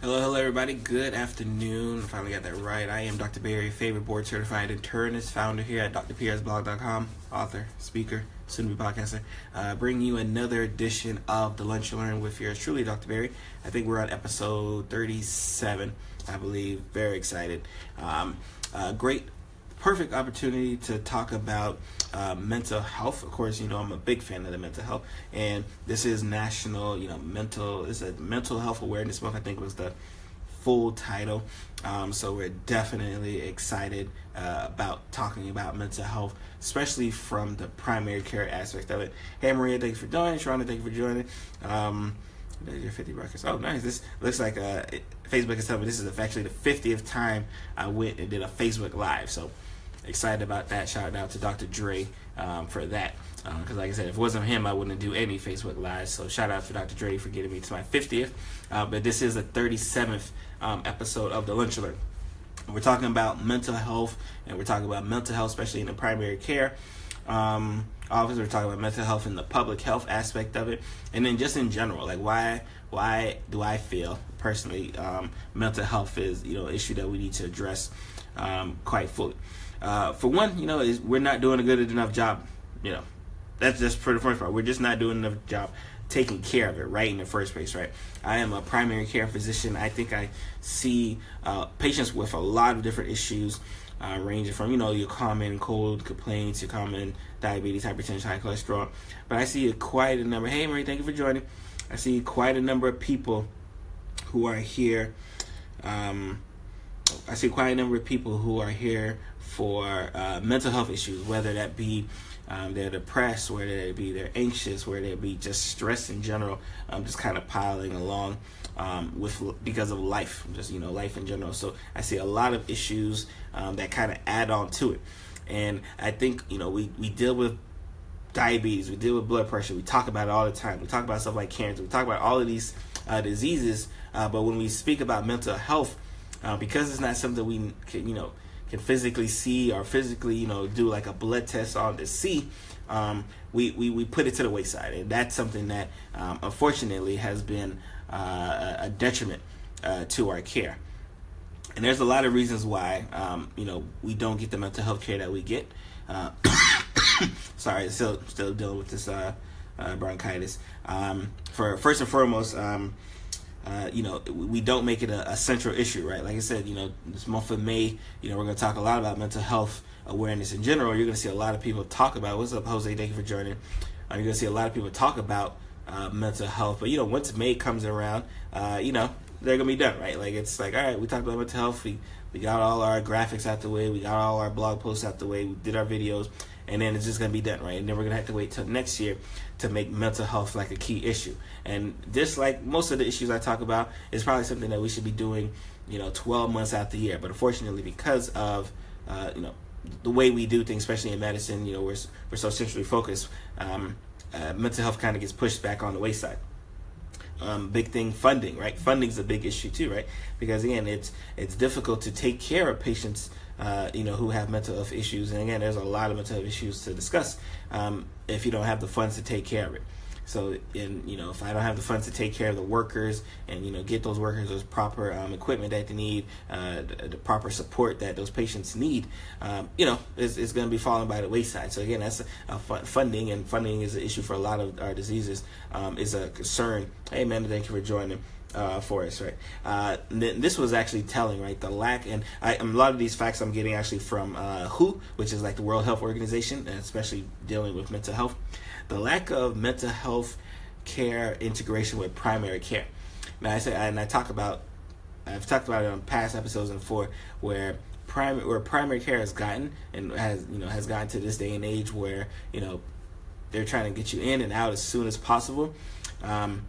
Hello, everybody. Good afternoon. Finally got that right. I am Dr. Barry, favorite board certified internist, founder here at drpsblog.com, author, speaker, soon-to-be podcaster. Bringing you another edition of The Lunch You Learn with yours truly, Dr. Barry. I think we're on episode 37, I believe. Very excited. Great, perfect opportunity to talk about mental health. Of course, I'm a big fan of the mental health, and this is National, it's a Mental Health Awareness Month. I think was the full title. So we're definitely excited about talking about mental health, especially from the primary care aspect of it. Hey, Maria, thanks for joining. Sharonda, thank you for joining. There's your 50 records. Oh, nice. This looks like Facebook is telling me this is actually the 50th time I went and did a Facebook Live. So excited about that. Shout out to Dr. Dre for that. Because like I said, if it wasn't him, I wouldn't do any Facebook Lives. So shout out to Dr. Dre for getting me to my 50th. But this is the 37th episode of The Lunch You Learn. We're talking about mental health, and we're talking about mental health, especially in the primary care office. We're talking about mental health in the public health aspect of it, and then just in general, like why do I feel personally mental health is an issue that we need to address quite fully. For one, is we're not doing a good enough job. That's just for the first part. We're just not doing enough job taking care of it right in the first place, right? I am a primary care physician. I think I see patients with a lot of different issues, ranging from, your common cold complaints, your common diabetes, hypertension, high cholesterol. But I see quite a number. Hey, Mary, thank you for joining. I see quite a number of people who are here. I see quite a number of people who are here for mental health issues, whether that be they're depressed, whether they be they're anxious, whether they be just stress in general, just kind of piling along because of life, just life in general. So I see a lot of issues that kind of add on to it, and I think we deal with diabetes, we deal with blood pressure, we talk about it all the time. We talk about stuff like cancer, we talk about all of these diseases, but when we speak about mental health, because it's not something we can physically see or physically do like a blood test on to see, we put it to the wayside, and that's something that unfortunately has been a detriment to our care. And there's a lot of reasons why we don't get the mental health care that we get. Sorry, still dealing with this bronchitis. For first and foremost, we don't make it a central issue, right? Like I said, this month of May, we're going to talk a lot about mental health awareness in general. You're going to see a lot of people talk about, what's up, Jose? Thank you for joining. You're going to see a lot of people talk about mental health, but once May comes around, they're going to be done, right? Like, it's like, all right, we talked about mental health. We got all our graphics out the way. We got all our blog posts out the way. We did our videos, and then it's just going to be done, right? And then we're going to have to wait till next year to make mental health like a key issue. And just like most of the issues I talk about, is probably something that we should be doing, 12 months out the year. But unfortunately, because of, the way we do things, especially in medicine, we're so centrally focused, mental health kind of gets pushed back on the wayside. Big thing, funding, right? Funding's a big issue too, right? Because again, it's difficult to take care of patients, who have mental health issues. And again, there's a lot of mental health issues to discuss if you don't have the funds to take care of it. So, if I don't have the funds to take care of the workers and, get those workers those proper equipment that they need, the proper support that those patients need, it's going to be falling by the wayside. So again, that's funding, and funding is an issue for a lot of our diseases, is a concern. Hey, man, thank you for joining for us, right? This was actually telling, right? The lack, and a lot of these facts I'm getting actually from WHO, which is like the World Health Organization, and especially dealing with mental health. The lack of mental health care integration with primary care. Now, I've talked about it on past episodes and before, where primary care has gotten and has gotten to this day and age where they're trying to get you in and out as soon as possible. 5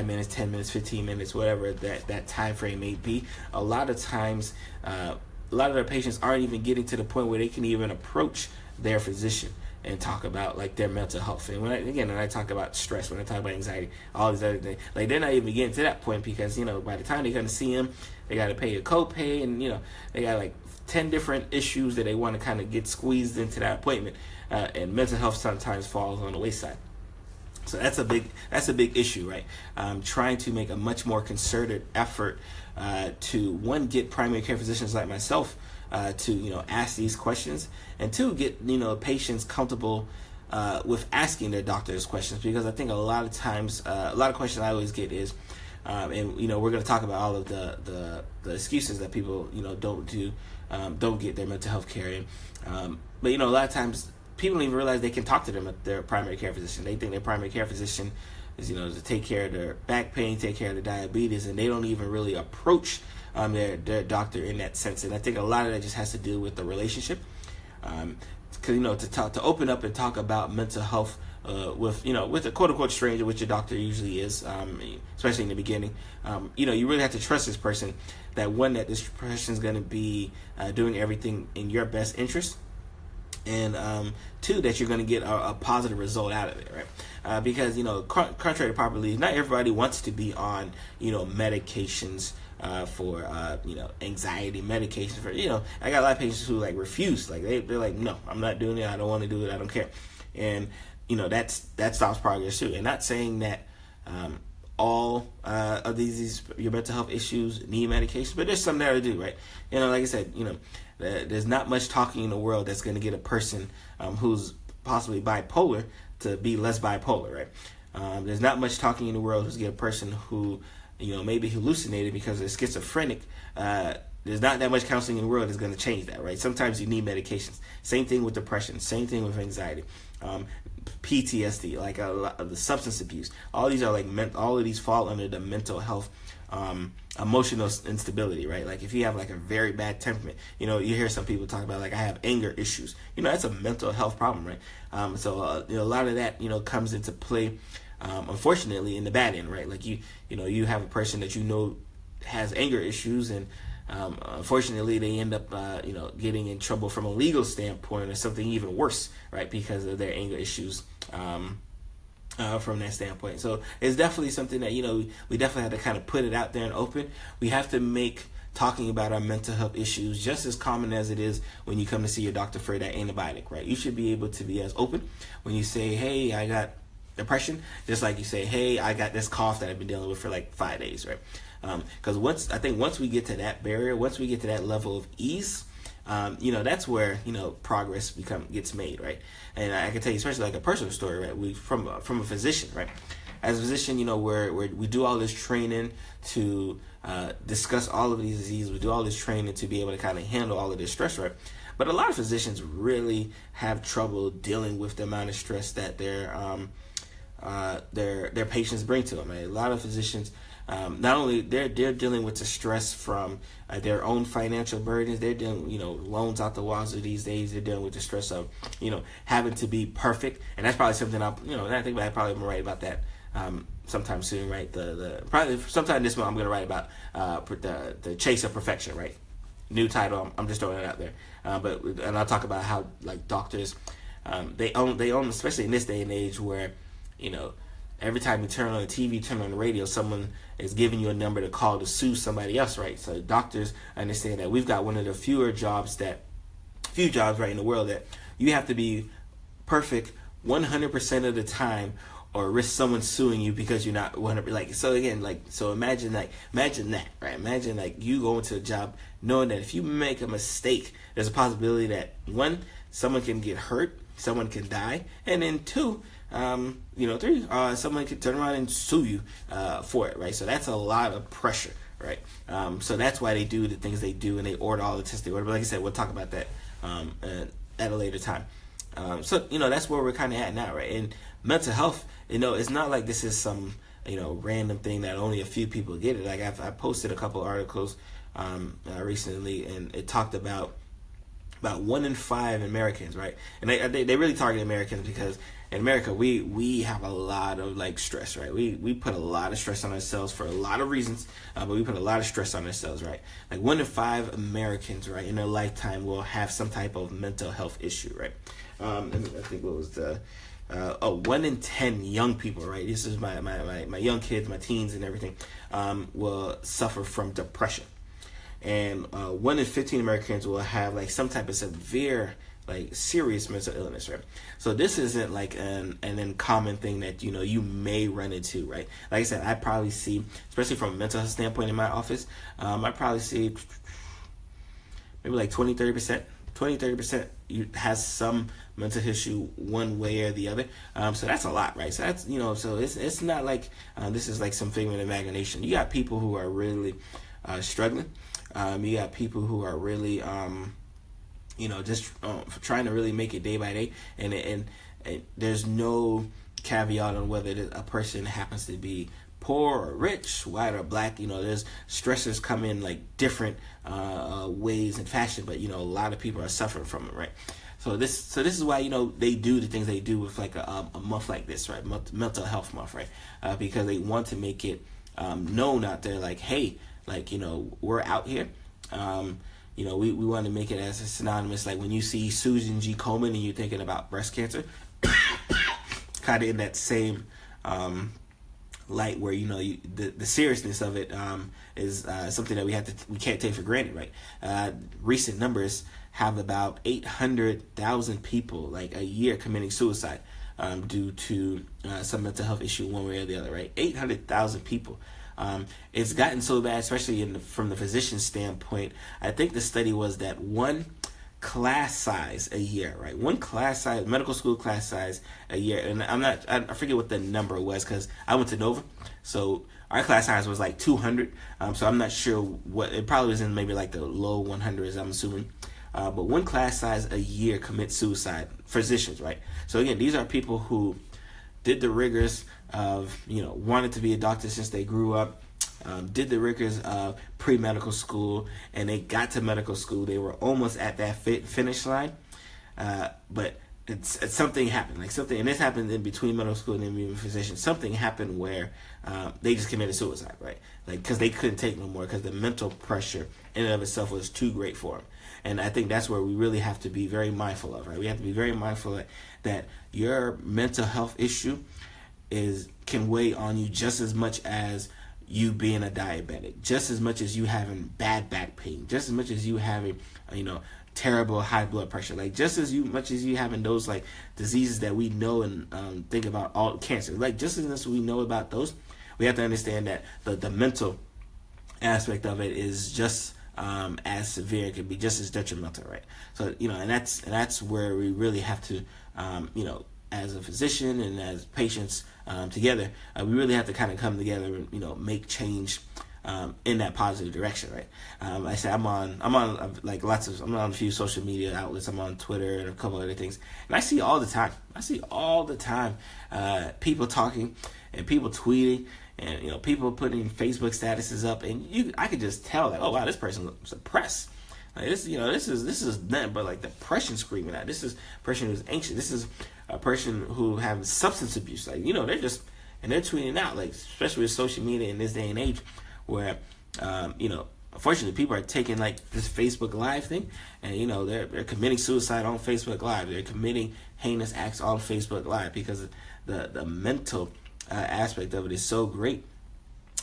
minutes, 10 minutes, 15 minutes, whatever that time frame may be. A lot of times, a lot of their patients aren't even getting to the point where they can even approach their physician and talk about like their mental health. And when I talk about stress, when I talk about anxiety, all these other things, like they're not even getting to that point, because by the time they're going to see him, they got to pay a copay, and they got like 10 different issues that they want to kind of get squeezed into that appointment, and mental health sometimes falls on the wayside. So that's a big issue, right? Trying to make a much more concerted effort to, one, get primary care physicians like myself to ask these questions, and two, get patients comfortable with asking their doctors questions, because I think a lot of times a lot of questions I always get is and we're going to talk about all of the excuses that people don't get their mental health care in, but a lot of times people don't even realize they can talk to their primary care physician. They think their primary care physician is to take care of their back pain, take care of their diabetes, and they don't even really approach their doctor in that sense. And I think a lot of that just has to do with the relationship, because to open up and talk about mental health with a quote unquote stranger, which your doctor usually is, especially in the beginning, you really have to trust this person, that this person is going to be doing everything in your best interest, and two, that you're going to get a positive result out of it, right? Because contrary to popular belief, not everybody wants to be on medications for anxiety medications for I got a lot of patients who refuse, they're like, no, I'm not doing it, I don't want to do it, I don't care. And that stops progress too. And not saying that all of these your mental health issues need medication, but there's some that do, right? Like I said, there's not much talking in the world that's going to get a person who's possibly bipolar to be less bipolar, right? There's not much talking in the world who's get a person who maybe hallucinated because they're schizophrenic. There's not that much counseling in the world that's going to change that, right? Sometimes you need medications. Same thing with depression. Same thing with anxiety. PTSD, like the substance abuse. All these are all of these fall under the mental health, emotional instability, right? Like if you have a very bad temperament, you hear some people talk about I have anger issues. That's a mental health problem, right? So a lot of that comes into play, unfortunately, in the bad end, right? Like you have a person that has anger issues, and unfortunately they end up getting in trouble from a legal standpoint, or something even worse, right, because of their anger issues from that standpoint. So it's definitely something that we definitely have to kind of put it out there and open. We have to make talking about our mental health issues just as common as it is when you come to see your doctor for that antibiotic, right? You should be able to be as open when you say, hey, I got depression, just like you say, hey, I got this cough that I've been dealing with for 5 days, right? Because once we get to that barrier, once we get to that level of ease, that's where progress gets made, right? And I can tell you, especially a personal story, right? From a physician, right? As a physician, where we do all this training to discuss all of these diseases, we do all this training to be able to kind of handle all of this stress, right? But a lot of physicians really have trouble dealing with the amount of stress that their patients bring to them. Right? A lot of physicians, not only they're dealing with the stress from their own financial burdens, they're dealing loans out the wazoo these days. They're dealing with the stress of having to be perfect, and that's probably something I think I probably will write about that sometime soon, right? Probably sometime this month I'm going to write about the chase of perfection, right? New title. I'm just throwing it out there, and I'll talk about how doctors they own, especially in this day and age where every time you turn on the TV, turn on the radio, someone is giving you a number to call to sue somebody else, right? So doctors understand that we've got one of the few jobs right in the world that you have to be perfect 100% of the time, or risk someone suing you because you're not 100%. So imagine that, right? Imagine you go into a job knowing that if you make a mistake, there's a possibility that one, someone can get hurt, someone can die, and then two, three, someone could turn around and sue you for it, right? So that's a lot of pressure, right? So that's why they do the things they do, and they order all the tests they order. But like I said, we'll talk about that at a later time. So that's where we're kind of at now, right? And mental health, it's not like this is some random thing that only a few people get it. I posted a couple articles recently, and it talked about 1 in 5 Americans, right? And they really target Americans because in America we have a lot of stress, right? We put a lot of stress on ourselves for a lot of reasons, but we put a lot of stress on ourselves, right? 1 in 5 Americans, right, in their lifetime will have some type of mental health issue, right? I think what was the 1 in 10 young people, right? This is my young kids, my teens, and everything, will suffer from depression. And 1 in 15 Americans will have some type of severe like serious mental illness, right? So this isn't like an uncommon thing that, you know, you may run into, right? Like I said, I probably see, especially from a mental health standpoint in my office, I probably see maybe like 20-30% you has some mental issue one way or the other. So that's a lot, right? So that's, you know, so it's not like this is like some figment of imagination. You got people who are really struggling. You got people who are really you know, just trying to really make it day by day, and there's no caveat on whether a person happens to be poor or rich, white or black. You know, there's stressors come in like different ways and fashion, but you know, a lot of people are suffering from it, right? So this is why, you know, they do the things they do with like a month like this, right? Mental health month, right? Because they want to make it known out there, like, hey, like, you know, we're out here. You know, we want to make it as a synonymous, like when you see Susan G. Komen and you're thinking about breast cancer, kind of in that same light where, you know, the seriousness of it is something that we can't take for granted, right? Recent numbers have about 800,000 people like a year committing suicide due to some mental health issue one way or the other, right? 800,000 people. It's gotten so bad, especially from the physician standpoint. I think the study was that one class size a year, right? One class size, medical school class size a year. And I forget what the number was because I went to Nova. So our class size was like 200. So I'm not sure what, it probably was in maybe like the low 100s, I'm assuming. But one class size a year commits suicide, physicians, right? So again, these are people who did the rigors of, you know, wanted to be a doctor since they grew up, did the rigors of pre-medical school, and they got to medical school. They were almost at that finish line, but it's something happened, like something, and this happened in between medical school and then being a physician. Something happened where they just committed suicide, right? Like, because they couldn't take no more, because the mental pressure in and of itself was too great for them. And I think that's where we really have to be very mindful of, right? We have to be very mindful that your mental health issue can weigh on you just as much as you being a diabetic, just as much as you having bad back pain, just as much as you having, you know, terrible high blood pressure, like just as much as you having those like diseases that we know and think about, all cancer, like just as much as we know about those, we have to understand that the mental aspect of it is just as severe. It can be just as detrimental, right? So, you know, and that's where we really have to, you know, as a physician and as patients together, we really have to kind of come together and, you know, make change in that positive direction, right? Like I said, I'm on like I'm on a few social media outlets. I'm on Twitter and a couple other things, and I see all the time people talking and people tweeting, and, you know, people putting Facebook statuses up, and I could just tell that, oh wow, this person looks depressed. Like this, you know, this is nothing but like depression screaming out. This is a person who's anxious. This is a person who has substance abuse. Like, you know, they're tweeting out, like, especially with social media in this day and age, where you know, unfortunately, people are taking like this Facebook Live thing, and, you know, they're committing suicide on Facebook Live. They're committing heinous acts on Facebook Live because the mental aspect of it is so great.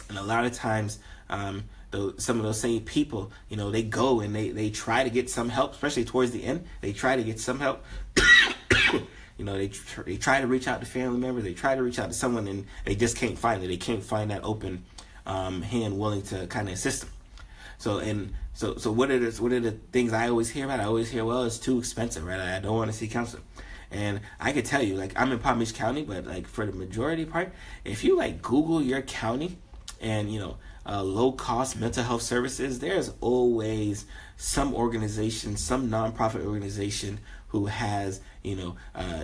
And a lot of times, some of those same people, you know, they go and they try to get some help, especially towards the end. They try to get some help. You know, they try to reach out to family members. They try to reach out to someone, and they just can't find it. They can't find that open hand willing to kind of assist them. So what are the things I always hear about? I always hear, well, it's too expensive, right? I don't want to see counseling. And I could tell you, like, I'm in Palm Beach County, but like for the majority part, if you like Google your county and, you know, low cost mental health services, there's always some organization, some nonprofit organization who has, you know,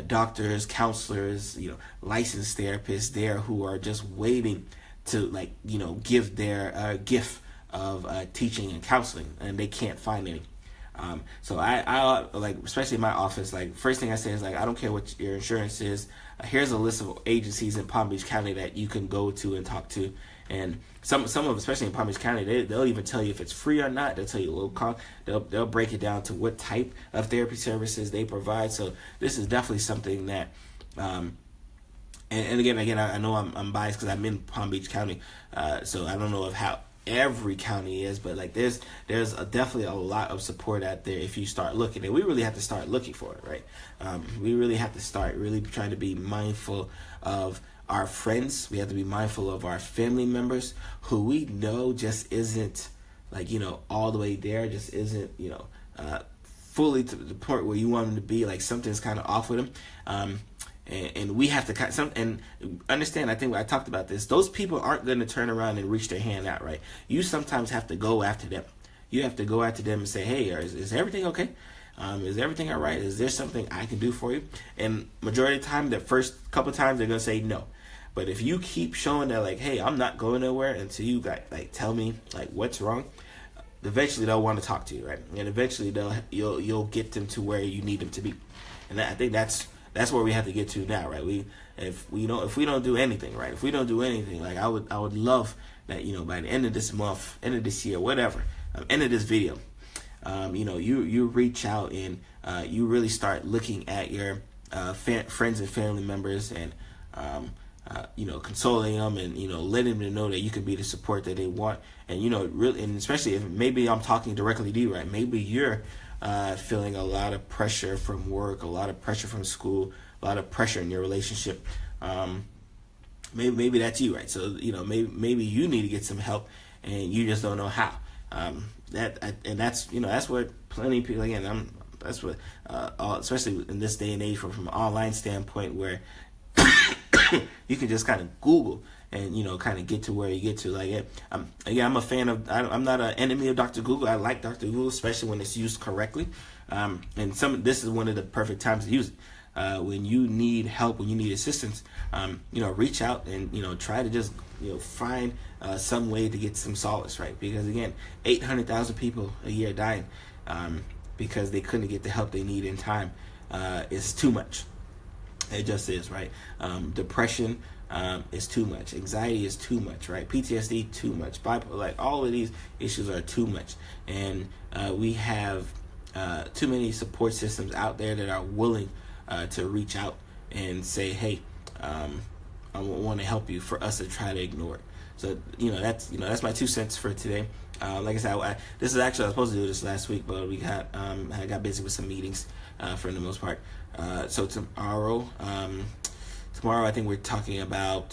doctors, counselors, you know, licensed therapists there who are just waiting to, like, you know, give their gift of teaching and counseling, and they can't find any. So I like, especially in my office, like, first thing I say is, like, I don't care what your insurance is. Here's a list of agencies in Palm Beach County that you can go to and talk to. And some of, especially in Palm Beach County, they'll even tell you if it's free or not. They'll tell you low cost. They'll break it down to what type of therapy services they provide. So this is definitely something that, and again, I know I'm biased because I'm in Palm Beach County, so I don't know of how every county is, but like there's definitely a lot of support out there if you start looking, and we really have to start looking for it, right? We really have to start really trying to be mindful of our friends. We have to be mindful of our family members who we know just isn't like, all the way there, just isn't, fully to the point where you want them to be. Like something's kind of off with them. And we have to and understand, I think I talked about this, those people aren't going to turn around and reach their hand out, right? You sometimes have to go after them. You have to go after them and say, hey, is everything okay? Is everything all right? Is there something I can do for you? And majority of the time, the first couple times, they're going to say no. But if you keep showing that, like, hey, I'm not going nowhere until you tell me like what's wrong, eventually they'll want to talk to you, right? And eventually you'll get them to where you need them to be. And I think that's where we have to get to now, right? If we don't do anything, right? If we don't do anything, like I would love that, by the end of this month, end of this year, whatever, end of this video, you reach out and you really start looking at your friends and family members and consoling them and letting them know that you can be the support that they want, and really, and especially if maybe I'm talking directly to you, right? Maybe you're feeling a lot of pressure from work, a lot of pressure from school, a lot of pressure in your relationship. Maybe that's you, right? So maybe you need to get some help, and you just don't know how. That's what plenty of people, again, that's what especially in this day and age from an online standpoint, where you can just kind of Google and kind of get to where you get to. Like, I'm a fan of. I'm not an enemy of Dr. Google. I like Dr. Google, especially when it's used correctly. And this is one of the perfect times to use it. When you need help, when you need assistance, reach out and try to just find some way to get some solace, right? Because again, 800,000 people a year dying because they couldn't get the help they need in time is too much. It just is, right? Depression is too much. Anxiety is too much, right? PTSD, too much. Bipolar, like all of these issues are too much. And we have too many support systems out there that are willing to reach out and say, hey, I want to help you, for us to try to ignore it. So, that's my 2 cents for today. Like I said, this is actually, I was supposed to do this last week, but I got busy with some meetings for the most part. So tomorrow I think we're talking about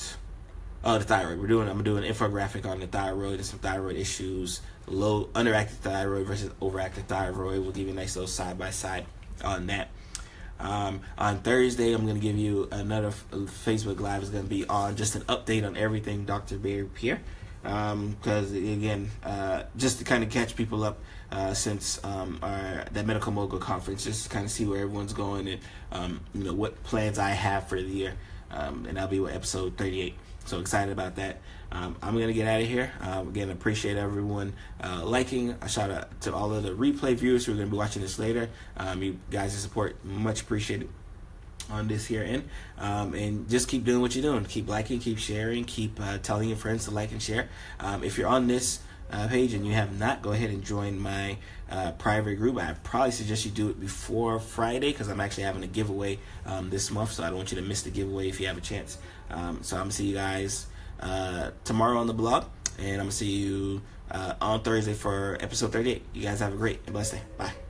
the thyroid. I'm doing an infographic on the thyroid and some thyroid issues, low underactive thyroid versus overactive thyroid. We'll give you a nice little side by side on that. On Thursday, I'm going to give you another Facebook Live. Is going to be on just an update on everything Dr. Barry Pierre. Because again, just to kind of catch people up since that Medical Mogul conference, just to kind of see where everyone's going and what plans I have for the year, and that'll be with episode 38. So excited about that. I'm gonna get out of here. Again, appreciate everyone liking. A shout out to all of the replay viewers who are gonna be watching this later. You guys' support much appreciated on this here end, and just keep doing what you're doing. Keep liking, keep sharing, keep telling your friends to like and share. If you're on this page and you have not, go ahead and join my private group. I probably suggest you do it before Friday, because I'm actually having a giveaway this month, so I don't want you to miss the giveaway if you have a chance. So I'm gonna see you guys tomorrow on the blog, and I'm gonna see you on Thursday for episode 38. You guys have a great and blessed day. Bye.